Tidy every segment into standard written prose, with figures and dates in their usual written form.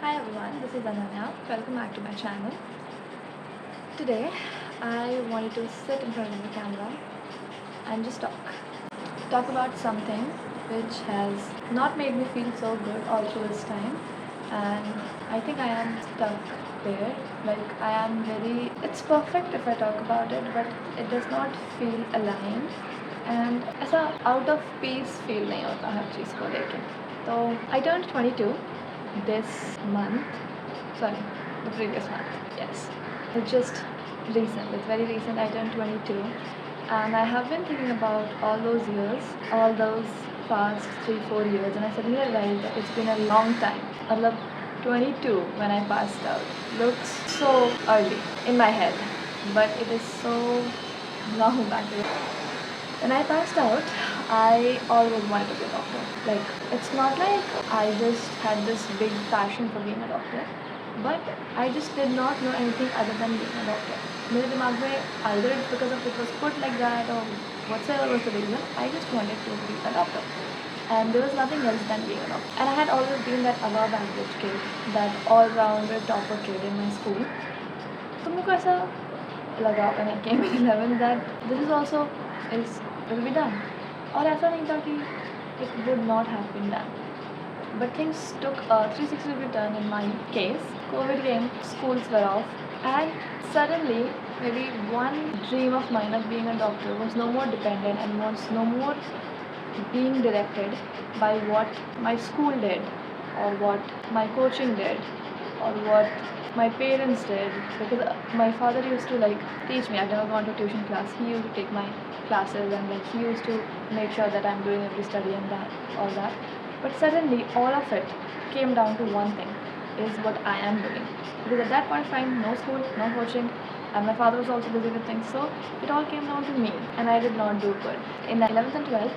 Hi everyone, this is Ananya. Welcome back to my channel. Today, I wanted to sit in front of the camera and just talk. Talk about something which has not made me feel so good all through this time, and I think I am stuck there. Like, I am very. It's perfect if I talk about it, but it does not feel aligned. And ऐसा out of peace feel नहीं होता हर चीज़ को लेके. So I turned 22 this month. Sorry, the previous month. Yes, it's just recent. It's very recent. I turned 22, and I have been thinking about all those years, all those past 3-4 years, and I suddenly realized that it's been a long time. मतलब 22 when I passed out looks so early in my head, but it is so long back. When I passed out, I always wanted to be a doctor. Like, it's not like I just had this big passion for being a doctor, but I just did not know anything other than being a doctor. मेरे दिमाग में either it's because of it was put like that or whatsoever was the reason, I just wanted to be a doctor. And there was nothing else than being a doctor. And I had always been that above average kid, that all-rounder topper kid in my school. तो मेरे को ऐसा लगा when I came in 11th that this is also will be done. और ऐसा नहीं था कि it would not have been done. But things took a 360-degree turn in my case. COVID came, schools were off, and suddenly maybe one dream of mine of being a doctor was no more dependent and was no more being directed by what my school did or what my coaching did or what my parents did, because my father used to teach me. I've never gone to tuition class. He used to take my classes, and he used to make sure that I'm doing every study and that all that. But suddenly all of it came down to one thing, is what I am doing. Because at that point of time, no school, no coaching, and my father was also busy with things, so it all came down to me, and I did not do good. In 11th and 12th,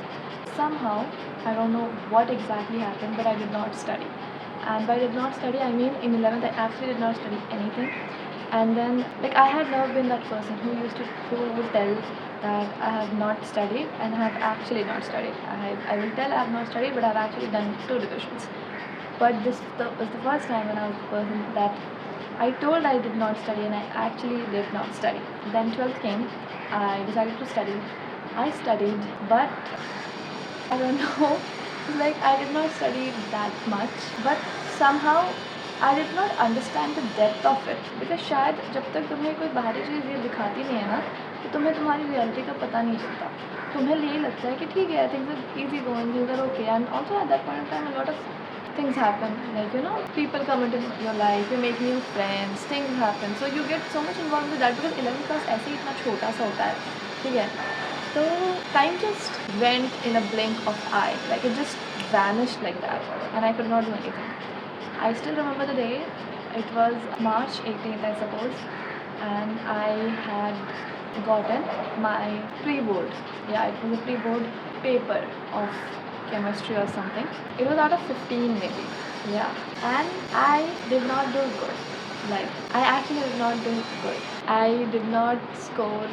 somehow, I don't know what exactly happened, but I did not study. And by did not study, I mean in 11th I actually did not study anything. And then I had never been that person who would tell that I have not studied and have actually not studied. I will tell I have not studied, but I have actually done 2 divisions. But was the first time when I was the person that I told I did not study and I actually did not study. Then 12th came, I decided to study. I studied, but I don't know, I did not study that much, but somehow I did not understand the depth of it. Because शायद जब तक तुम्हें कोई बाहरी चीज़ ये दिखाती नहीं है ना, तो तुम्हें तुम्हारी रियलिटी का पता नहीं चलता. तुम्हें यही लगता है कि ठीक है, things are easy going, things are okay. And also at that point in time, a lot of things happen. People come into your life, you make new friends, things happen. So you get so much involved with that, because 11th class ऐसे ही इतना छोटा सा होता है, ठीक है. So time just went in a blink of eye. It just vanished like that, and I could not do anything. I still remember the day. It was March 18th, I suppose, and I had gotten my pre-board. Yeah, it was a pre-board paper of chemistry or something. It was out of 15 maybe. Yeah, and I did not do good. I actually did not do good. I did not score.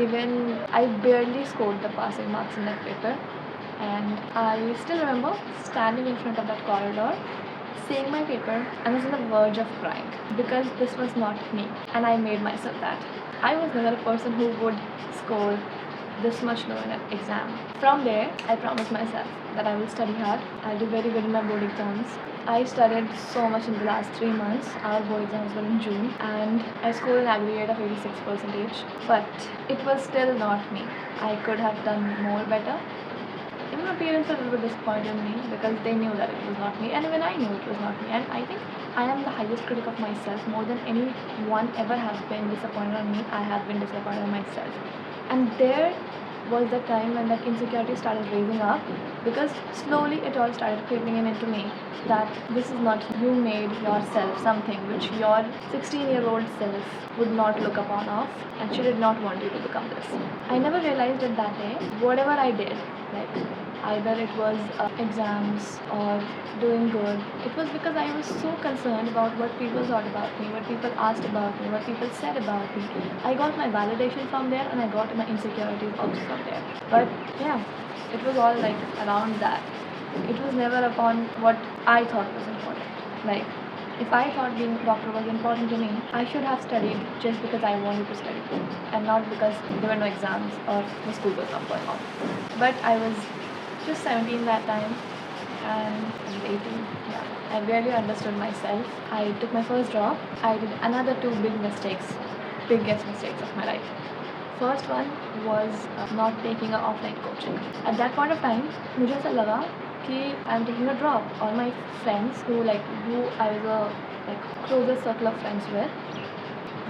Even I barely scored the passing marks in that paper, and I still remember standing in front of that corridor, seeing my paper, and I was on the verge of crying because this was not me, and I made myself that. I was never a person who would score this much low in an exam. From there, I promised myself that I will study hard. I'll do very good in my board exams. I studied so much in the last 3 months. Our board exams were in June, and I scored an aggregate of 86%. But it was still not me. I could have done more better. Even my parents were a little bit disappointed in me because they knew that it was not me, and even I knew it was not me. And I think I am the highest critic of myself. More than anyone ever has been disappointed on me, I have been disappointed on myself. And there was the time when that insecurity started raising up, because slowly it all started creeping in into me that this is not you, made yourself something which your 16-year-old self would not look upon of, and she did not want you to become this. I never realized it that day. Whatever I did, either it was exams or doing good, it was because I was so concerned about what people thought about me, what people asked about me, what people said about me. I got my validation from there, and I got my insecurities also from there. But yeah, it was all around that. It was never upon what I thought was important. If I thought being a doctor was important to me, I should have studied just because I wanted to study and not because there were no exams or the school was not going on. But I was just 17 that time and I was 18. Yeah, I barely understood myself. I took my first job. I did another two biggest mistakes of my life. First one was not taking an offline coaching. At that point of time, मुझे ऐसा लगा कि I'm taking a drop. All my friends who I was a closest circle of friends with,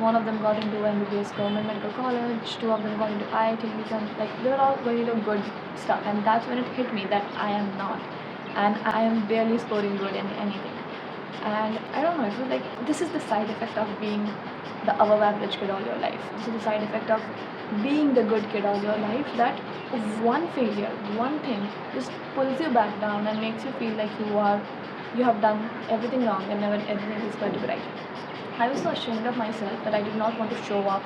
one of them got into MBBS Government Medical College, two of them got into IITs, and they were all going into good stuff. And that's when it hit me that I am not, and I am barely scoring good in anything. And I don't know, it was like this is the side effect of being the above average kid all your life. This is the side effect of being the good kid all your life, that one failure, one thing just pulls you back down and makes you feel like you have done everything wrong and never everything is going to be right. I was so ashamed of myself that I did not want to show up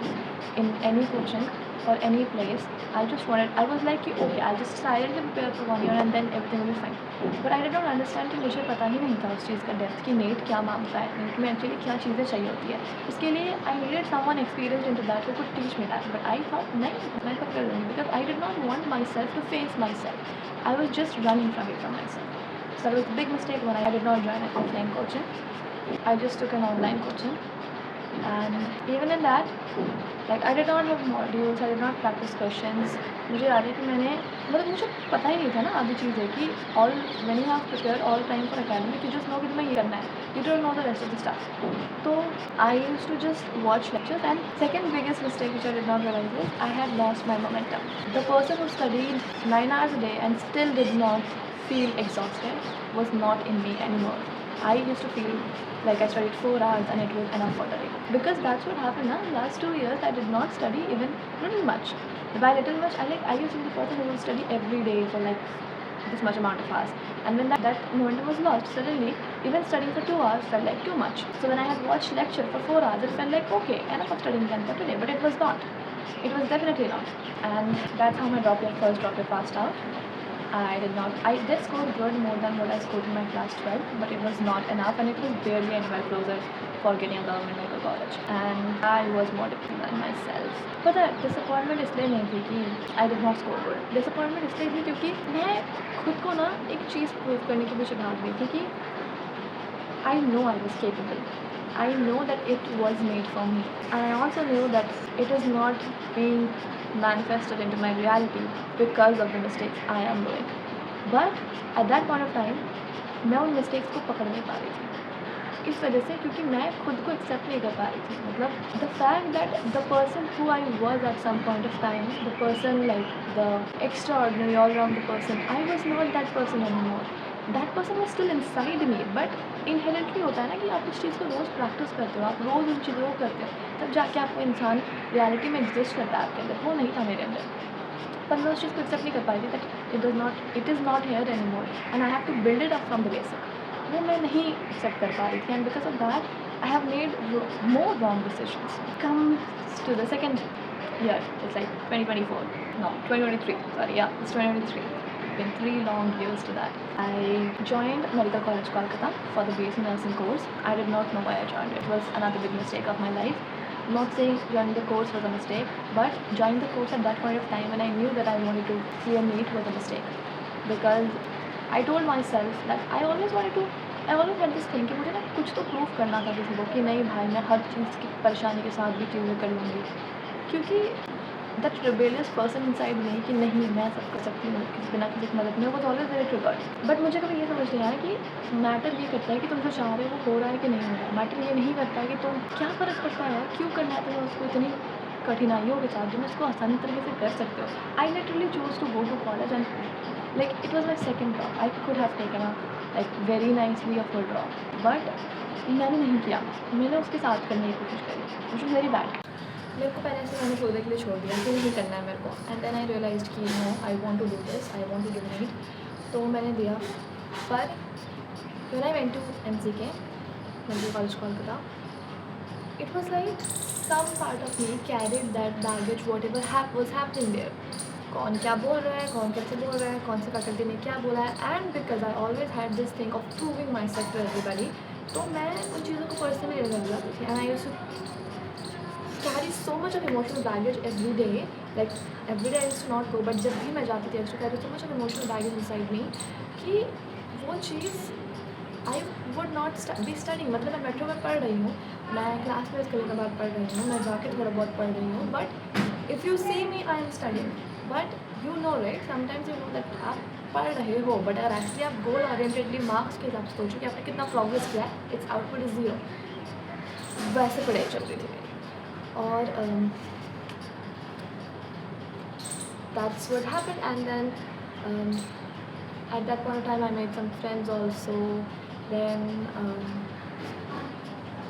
in any coaching or any place. I was like, okay, I'll just silently prepare for 1 year and then everything will be fine. But I did not understand कि मुझे पता ही नहीं था उस चीज़ का depth कि net क्या मांगता है, नेट में एक्चुअली क्या चीज़ें चाहिए होती है. उसके लिए I needed someone experienced into that who could teach me that. But I thought नहीं, मैं कब कर लूँगी, because I did not want myself to face myself. I was just running from myself. So that was a big mistake when I did not join an offline coaching. I just took an online coaching. And even in that, I did not have modules, I did not practice questions. मुझे याद है कि मुझे पता ही नहीं था ना आधी चीज़ें कि when you have prepared all time for academic, you just know कि तुम्हें ये करना है. You don't know the rest of the stuff. So I used to just watch lectures. And second biggest mistake which I did not realize is I had lost my momentum. The person who studied 9 hours a day and still did not feel exhausted was not in me anymore. I used to feel like I studied 4 hours and it was enough for the day. Because that's what happened now. Last 2 years I did not study even little much. By little much, I used to be the person who would study every day for this much amount of hours. And when that momentum was lost, suddenly even studying for 2 hours felt like too much. So when I had watched lecture for 4 hours, it felt like okay, enough of studying then for today. But it was not. It was definitely not. And that's how my first drop year passed out. I did score good, more than what I scored in my class 12, but it was not enough and it was barely anywhere closer for getting a government medical college. And I was more dependent on myself. But the disappointment इसलिए नहीं थी कि I did not score good. Disappointment इसलिए थी क्योंकि मैं खुद को ना एक चीज़ प्रूव करने के पीछे भाग रही थी कि I know I was capable. I know that it was made for me. And I also knew that it is not being manifested into my reality because of the mistakes I am doing. But at that point of time, मैं उन mistakes को पकड़ नहीं पा रही थी. इस वजह से क्योंकि मैं खुद को accept नहीं कर पा रही थी. मतलब the fact that the person who I was at some point of time, the person the extraordinary all-round person, I was not that person anymore. That person was still inside me, but inherently होता है ना कि आप उस चीज़ को रोज़ practice करते हो, आप रोज़ उन चीज़ों को करते हो, तब जाके आपको इंसान रियलिटी में एग्जिस्ट करता है आपके अंदर. वो नहीं था मेरे अंदर. पर मैं उस चीज़ को एक्सेप्ट नहीं कर पाई थी that it is not here any more and I have to build it up from the basic. वो मैं नहीं एक्सेप्ट कर पा रही थी. And because of that I have made more wrong decisions. Comes to the second year, it's 2024, no, 2023, sorry, yeah, it's 2023. Been 3 long years to that. I joined Medical College Kolkata for the BSc Nursing course. I did not know why I joined it. It was another big mistake of my life. I'm not saying joining the course was a mistake, but joining the course at that point of time when I knew that I wanted to clear NEET was a mistake. Because I told myself that I always had this thing कि मुझे ना कुछ तो prove करना था किसी को कि नहीं भाई मैं हर चीज़ की परेशानी के साथ भी चीज़ें कर लूँगी. क्योंकि दैट रिबेलियस पर्सन इनसाइड में कि नहीं मैं सब कर सकती हूँ बिना किसी की मदद में, वो ऑलवेज वेरी ट्रिगर्ड. बट मुझे कभी ये समझ नहीं आया कि मैटर ये करता है कि तुम जो चाह रहे हो वो हो रहा है कि नहीं हो रहा है. मैटर ये नहीं करता है कि तुम क्या फ़र्क पड़ता है, क्यों करना है तुम्हें उसको इतनी कठिनाइयों के साथ, तुम उसको आसानी तरीके से कर सकते हो. I literally choose to go to college and it was my second drop. I could have taken very nicely a full drop, but मैंने नहीं किया. मैंने उसके साथ करने की कोशिश करी, विच इज़ वेरी बैड. मेरे को पहले से मैंने सोचा के लिए छोड़ दिया कि नहीं करना है मेरे को. एंड देन आई रियलाइज्ड कि no, I want to do this, I want to do NEET. तो मैंने दिया. पर when I went to MCK, medical college Kolkata, it was like some part of me carried that baggage whatever was happening there. कौन क्या बोल रहा है, कौन कैसे बोल रहा है, कौन से फैकल्टी ने क्या बोला है. And because I always had this thing of proving myself to everybody तो मैं उन चीज़ों को पर्सनली लेने लग जाती थी, and I used to carry so much of emotional baggage every day, like every day I used to not go, but जब भी मैं जाती थी I used to carry so much of emotional baggage inside me कि वो चीज़ I would not be studying. मतलब मैं मेट्रो में पढ़ रही हूँ, मैं क्लास में इसके लिए बाद पढ़ रही हूँ, मैं जाके थोड़ा बहुत पढ़ रही हूँ, but if you see me I am studying. But you know right, sometimes you know that आप पढ़ रहे हो, बट अगर एक्चुअली आप गोल ओरिएंटेडली मार्क्स के हिसाब से सोचो कि आपने कितना प्रोग्रेस किया है, इट्स आउटपुट इज़ ज़ीरो. वैसे पढ़ाई चल रही थी मेरी. और that's what happened, and then at that point of time I made some friends also. Then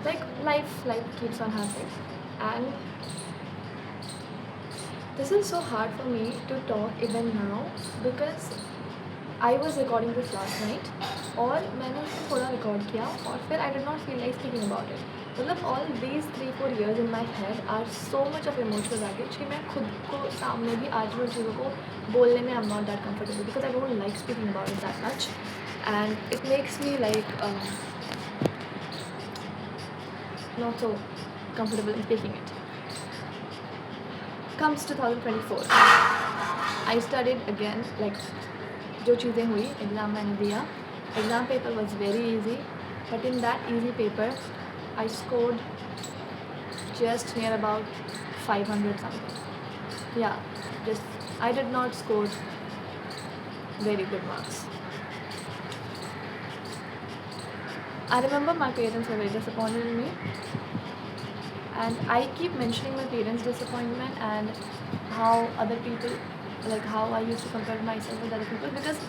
like life keeps on happening, and this is so hard for me to talk even now because I was recording this last night और मैंने उसको थोड़ा record किया और फिर I did not feel like speaking about it. मतलब all these 3-4 years in my head are so much of emotional baggage कि मैं खुद को सामने भी आज भी उन चीज़ों को बोलने में I'm not that comfortable because I don't like speaking about it that much, and it makes me like not so comfortable in speaking it. Comes 2024, I studied again, like जो चीज़ें हुई, एग्ज़ाम मैंने दिया, exam paper was very easy, but in that easy paper I scored just near about 500 something. Yeah, just I did not score very good marks. I remember my parents were very disappointed in me, and I keep mentioning my parents' disappointment and how other people, like how I used to compare myself with other people because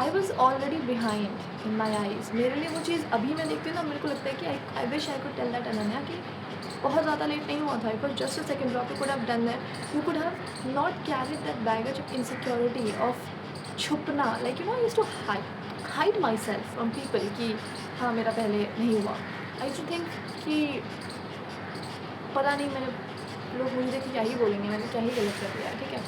I was already behind in my eyes. मेरे लिए वो चीज़ अभी मैं देखती हूँ ना, मेरे को लगता है कि I wish I could tell that Ananya कि बहुत ज़्यादा लेट नहीं हुआ था. It was just a second drop. You could have done that. You could have not carried that baggage of insecurity, of छुपना. Like you know, I used to hide myself from people कि हाँ मेरा पहले नहीं हुआ. I used to think कि पता नहीं मैंने लोग मुझे देख के क्या ही बोलेंगे, मैंने क्या ही गलत कर दिया. ठीक है,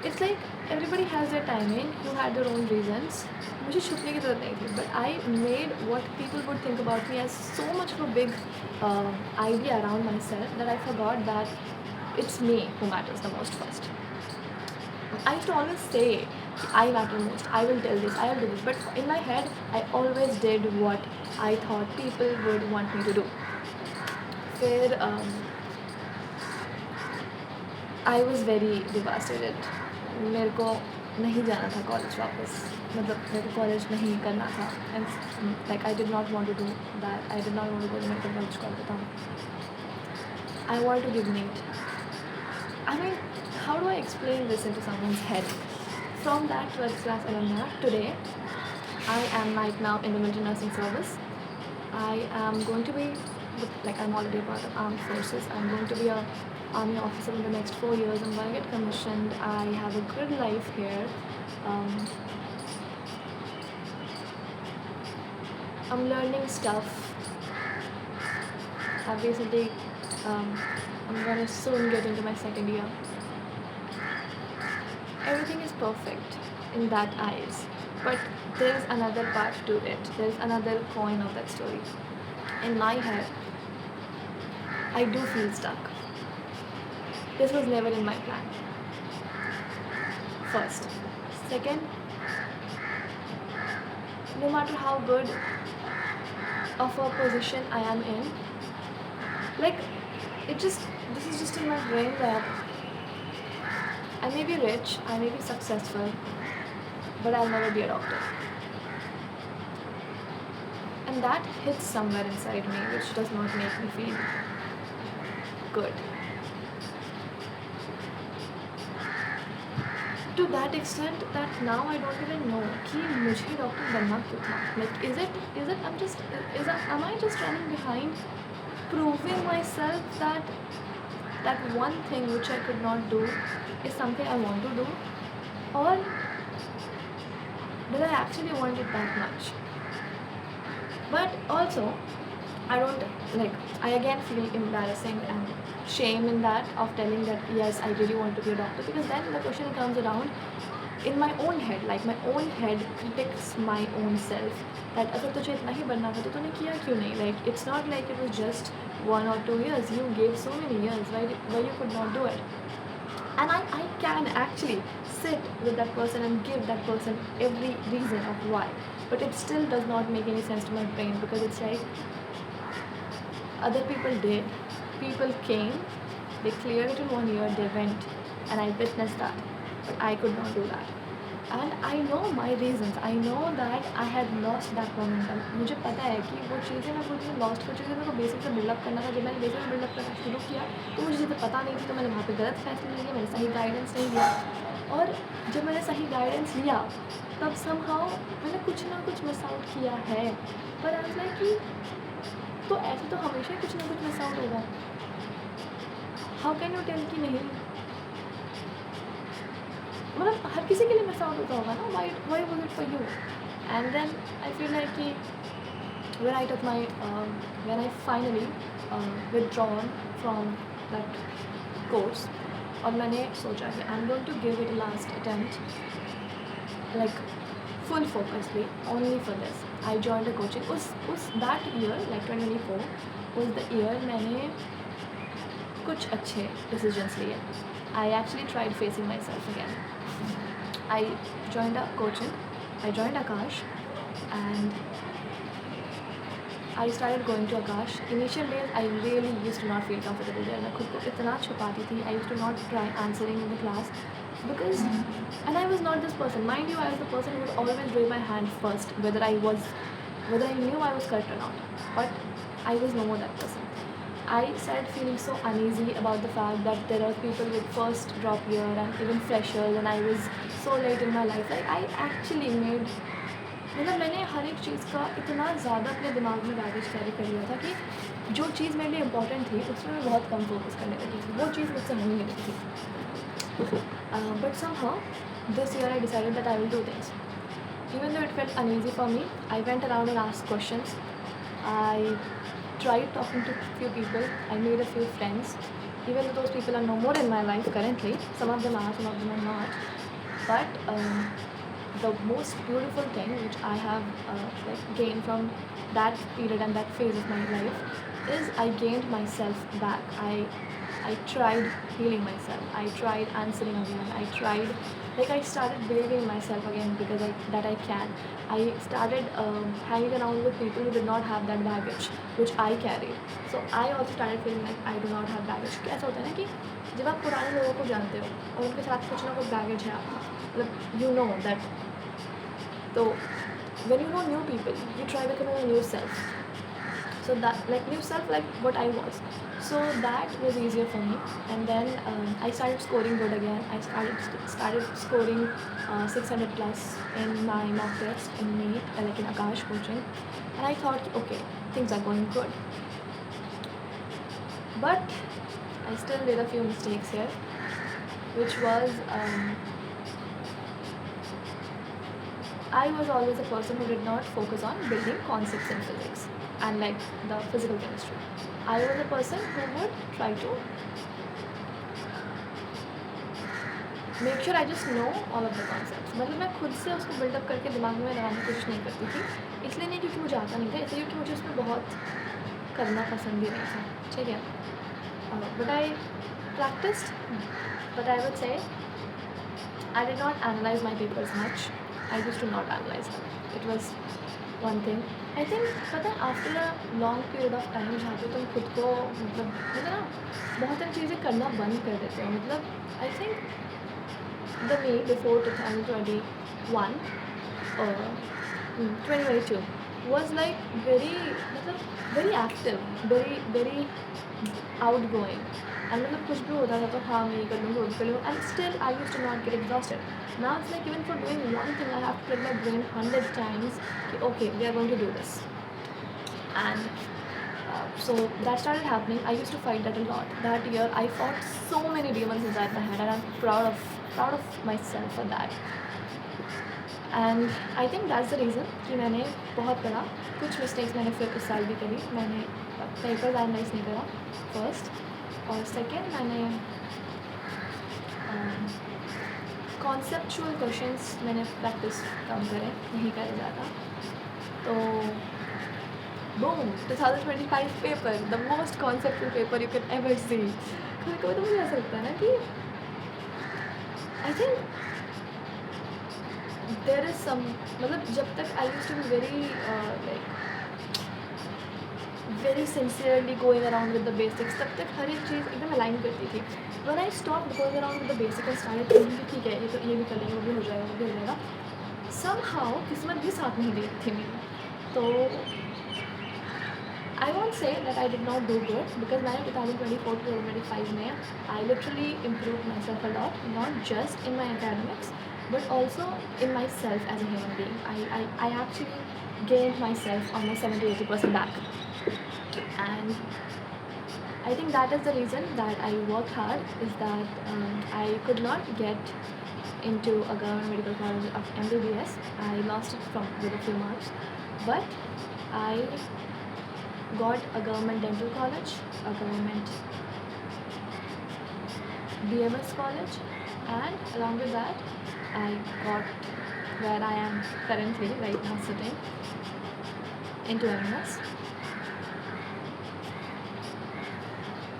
it's like everybody has their timing, you had their own reasons. मुझे छुपने की ज़रूरत नहीं थी, but I made what people would think about me as so much of a big idea around myself that I forgot that it's me who matters the most first. I used to always say I matter most, I will tell this, I will do this, but in my head I always did what I thought people would want me to do. फिर I was very devastated. मेरे को नहीं जाना था college वापस, मतलब मेरे को कॉलेज नहीं करना था, and like I did not want to do that. I did not want to go to medical college Kolkata. I want to give NEET. I mean how do I explain this into someone's head? From that 12th class Alumna, today I am right now in the military nursing service. I am going to be, like I'm already a part of armed forces. I'm going to be a army officer in the next 4 years. I'm going to get commissioned. I have a good life here. I'm learning stuff. I've recently, I'm going to soon get into my second year. Everything is perfect in that eyes, but there's another part to it. There's another coin of that story. In my head, I do feel stuck. This was never in my plan. First. Second, no matter how good of a position I am in, like this is just in my brain that I may be rich, I may be successful, but I'll never be a doctor. And that hits somewhere inside me, which does not make me feel good. To that extent that now I don't even know कि मुझे doctor बनना क्यों था. Like is it am I just running behind proving myself that one thing which I could not do is something I want to do, or did I actually want it that much? But also I don't, like I again feel embarrassing and shame in that of telling that yes I really want to be a doctor, because then the question comes around in my own head, like my own head critiques my own self that अगर तुझे इतना ही बनना था तो तूने किया क्यों नहीं. Like it's not like it was just 1 or 2 years, you gave so many years why you could not do it. And I can actually sit with that person and give that person every reason of why, but it still does not make any sense to my brain, because it's like other people did, people came, they cleared it in 1 year, they went, and I witnessed that, but I could not do that. And I know my reasons, I know that I had lost that momentum. मुझे पता है कि वो चीज़ें मैं पूरी lost कर चुकी थी. मेरे को बेसिक से बिल्डअप करना था. जब मैंने बेसिक से बिल्डअप करना शुरू किया तो मुझे चीज़ें पता नहीं थी, तो मैंने वहाँ पे गलत फैसले लिए, मैंने सही गाइडेंस नहीं लिया. और जब मैंने सही गाइडेंस लिया तब समहाउ मैंने कुछ ना कुछ मिस आउट किया है. पर आई वाज लाइक कि तो ऐसे तो हमेशा कुछ ना कुछ मिस आउट होगा. हाउ कैन यू टेल कि नहीं, मतलब हर किसी के लिए मिस आउट होता होगा ना. Why was it for you. And then I feel like कि when I took my when I finally withdrawn from that course, और मैंने सोचा कि I'm going to give it a last attempt, like full focusly only for this. I joined a coaching. उस that year, like 2024 was the year मैंने कुछ अच्छे decisions लिए. I actually tried facing myself again. I joined a coaching, I joined Akash, and I started going to Akash. Initial days I really used to not feel comfortable there. मैं खुद को इतना छुपाती थी. I used to not try answering in the class because and I was not this person. Mind you, I was the person who would always raise my hand first, whether I knew I was correct or not. But I was no more that person. I started feeling so uneasy about the fact that there are people with first drop year and even freshers, and I was so late in my life. Like I actually made, मतलब मैंने हर एक चीज़ का इतना ज़्यादा अपने दिमाग में baggage carry कर लिया था कि जो चीज़ मेरे लिए इम्पोर्टेंट थी उसमें मैं बहुत कम फोकस करने लगी थी. वो चीज़ मुझसे नहीं मिली थी. But somehow this year I decided that I will do things. Even though it felt uneasy for me, I went around and asked questions. I tried talking to few people. I made a few friends. Even though those people are no more in my life currently, some of them are, some of them are not. But the most beautiful thing which I have like gained from that period and that phase of my life is I gained myself back. I tried healing myself. I tried answering again. I tried, like I started believing in myself again because that I can. I started hanging around with people who did not have that baggage which I carried. So I also started feeling like I do not have baggage. कैसा होता है ना कि जब आप पुराने लोगों को जानते हो और उनके साथ कुछ ना कुछ बैगेज है आपका, मतलब you know that. So when you know new people, you try becoming a new self. So that like new self, like what I was. So that was easier for me. And then I started scoring good again. I started scoring 600 plus in my mock test in NEET, like in Akash coaching. And I thought, okay, things are going good. But I still did a few mistakes here, which was I was always a person who did not focus on building concepts in physics and like the physical chemistry. I was a person who would try to make sure I just know all of the concepts. मतलब मैं खुद से उसको buildup करके दिमाग में लगाने की कोशिश नहीं करती थी. इसलिए नहीं क्योंकि मुझे आता नहीं था, इसलिए क्योंकि मुझे उसमें बहुत करना पसंद ही नहीं था. ठीक है. But I practiced. But I would say I did not analyze my papers much. I used to not analyze them. It was one thing. I think पता है after a long period of time जहाँ पे तुम खुद को मतलब ना बहुत सारी चीज़ें करना बंद कर देते हो. मतलब I think the me before 2021 or 2022 was like very active, very outgoing. And मतलब कुछ भी होता था तो हाँ मैं ये कर लूँगी वो भी कर लूँगी. And still I used to not get exhausted. Now it's like even for doing one thing I have to trick my brain 100 times कि okay we are going to do this. And so that started happening. I used to fight that a lot. That year I fought so many demons inside my head, and I'm proud of myself for that. And I think that's the reason कि मैंने बहुत बड़ा कुछ mistakes मैंने फिर इस साल भी करी. मैंने papers analyze नहीं करा first, और second मैंने कॉन्सेप्चुअल क्वेश्चंस मैंने प्रैक्टिस कम करे, नहीं करे ज़्यादा। तो boom, 2025 paper, the most conceptual paper you can ever see. कभी कभी तो मुझे ऐसा लगता है ना कि I think there is some, मतलब जब तक I used to be very like very sincerely going around with the basics, तब तक हर एक चीज़ एकदम अलाइन करती थी। When I stop going around with the basic and started thinking कि ठीक है ये तो ये भी कर लेंगे, वो भी हो जाएगा, वो भी हो जाएगा, समहाउ किस्मत भी साथ नहीं दे रही थी मेरी। तो I won't say that I did not do good, because मैंने 2024 to 2025 में I literally improved myself a lot, not just in my academics but also in myself as a human being. I actually gained myself almost 70-80% back, and I think that is the reason that I work hard, is that I could not get into a government medical college of MBBS. I lost it from with a few marks, but I got a government dental college, a government BMS college, and along with that I got where I am currently right now sitting into MMS.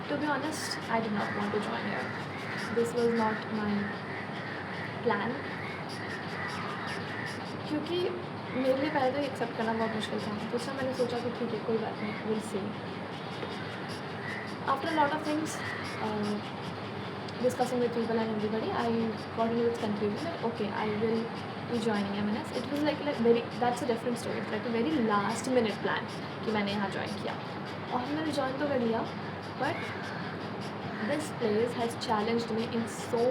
To be honest, I did not want to join here. This was not my plan, क्योंकि मेरे लिए पहले तो accept करना बहुत मुश्किल था। दूसरा मैंने सोचा कि ठीक है कोई बात नहीं, will see. After lot of things discussing with people and everybody, I got into this conclusion that okay, I will be joining MNS. It was like very, that's a different story. It's like a very last minute plan कि मैंने यहाँ join किया, और मैंने join तो कर लिया, but this place has challenged me in so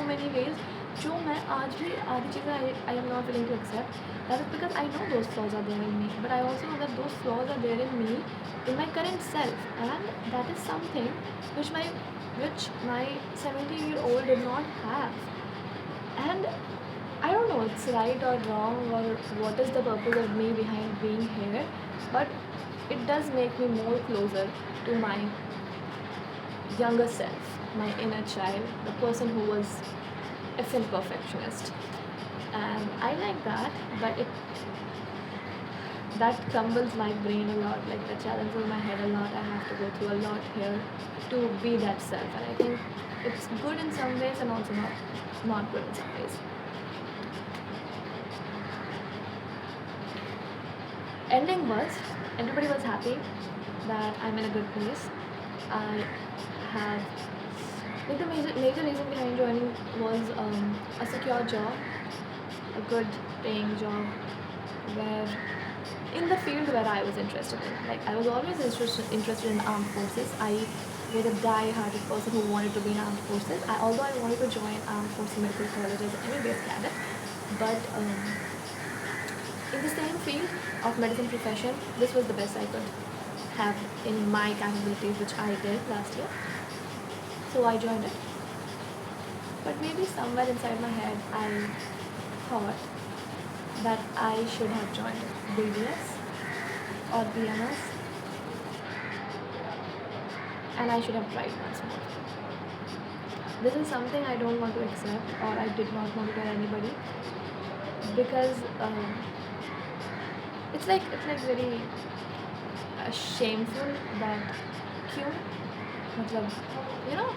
many ways, जो मैं आज भी आधी चीज़ें I am not willing to accept. That is because I know those flaws are there in me, but I also know that those flaws are there in me in my current self, and that is something which my 17-year-old did not have. And I don't know it's right or wrong or what is the purpose of me behind being here, but it does make me more closer to my younger self, my inner child, the person who was a film perfectionist. And I like that, but that crumbles my brain a lot, like that challenges my head a lot. I have to go through a lot here to be that self, and I think it's good in some ways and also not good in some ways. Ending was, everybody was happy that I'm in a good place. I have, like, the major reason behind joining was a secure job, a good paying job, where in the field where I was interested in. Like, I was always interested in armed forces. I was a die-hearted person who wanted to be in armed forces. Although I wanted to join Armed Forces Medical College as an MBBS cadet, but in the same field of medicine profession, this was the best I could have in my capabilities, which I did last year. So I joined it. But maybe somewhere inside my head, I thought that I should have joined BDS or BMS, and I should have tried once more. This is something I don't want to accept, or I did not want to tell anybody, because it's like very shameful that क्यों, मतलब, you know,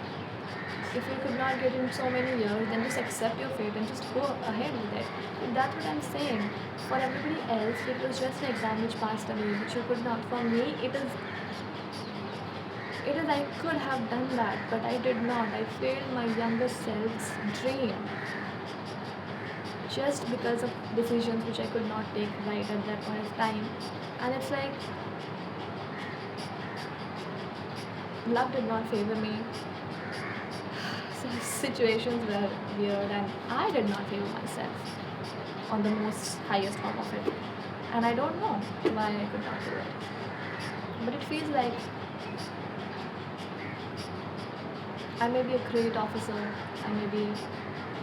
if you could not get in so many years, then just accept your fate and just go ahead with it. But that's what I'm saying. For everybody else, it was just an exam which passed away, which you could not. For me, it is I could have done that, but I did not. I failed my younger self's dream just because of decisions which I could not take right at that point of time. And it's like, luck did not favor me. Situations were weird, and I did not favor myself on the most highest form of it. And I don't know why I could not do it. But it feels like I may be a great officer, I may be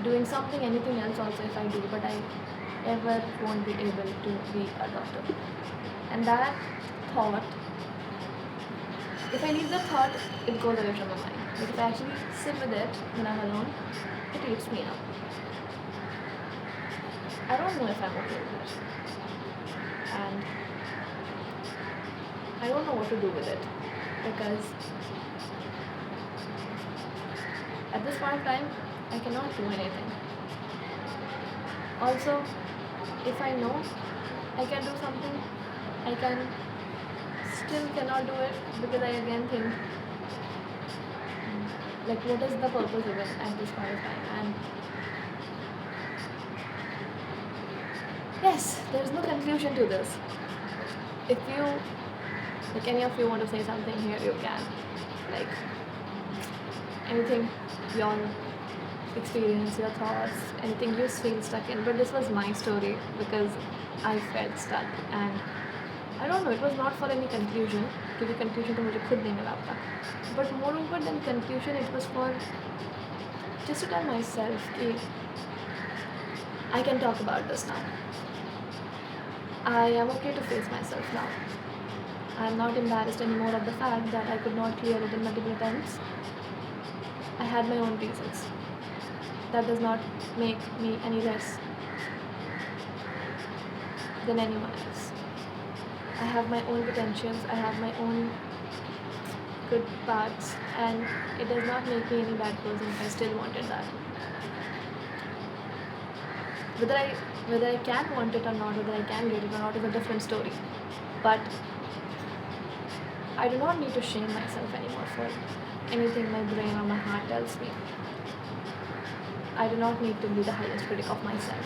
doing something, anything else also if I do, but I ever won't be able to be a doctor. And that thought, if I leave the thought, it goes away from my mind. But if I actually sit with it when I'm alone, it eats me up. I don't know if I'm okay with it. And I don't know what to do with it, because at this point of time, I cannot do anything. Also, if I know I can do something, I can still cannot do it, because I again think, like, what is the purpose of it at this point of time? And yes, there's no conclusion to this. If you, like, any of you want to say something here, you can. Like, anything, your experience, your thoughts, anything you feel stuck in. But this was my story because I felt stuck, and I don't know, it was not for any conclusion, क्योंकि conclusion तो मुझे खुद नहीं मिला था. But moreover than conclusion, it was for just to tell myself कि I can talk about this now. I am okay to face myself now. I am not embarrassed anymore of the fact that I could not clear it in multiple attempts. I had my own reasons. That does not make me any less than anyone else. I have my own potentials, I have my own good parts, and it does not make me any bad person if I still wanted that. Whether I can want it or not, whether I can get it or not, is a different story. But I do not need to shame myself anymore for anything my brain or my heart tells me. I do not need to be the highest critic of myself.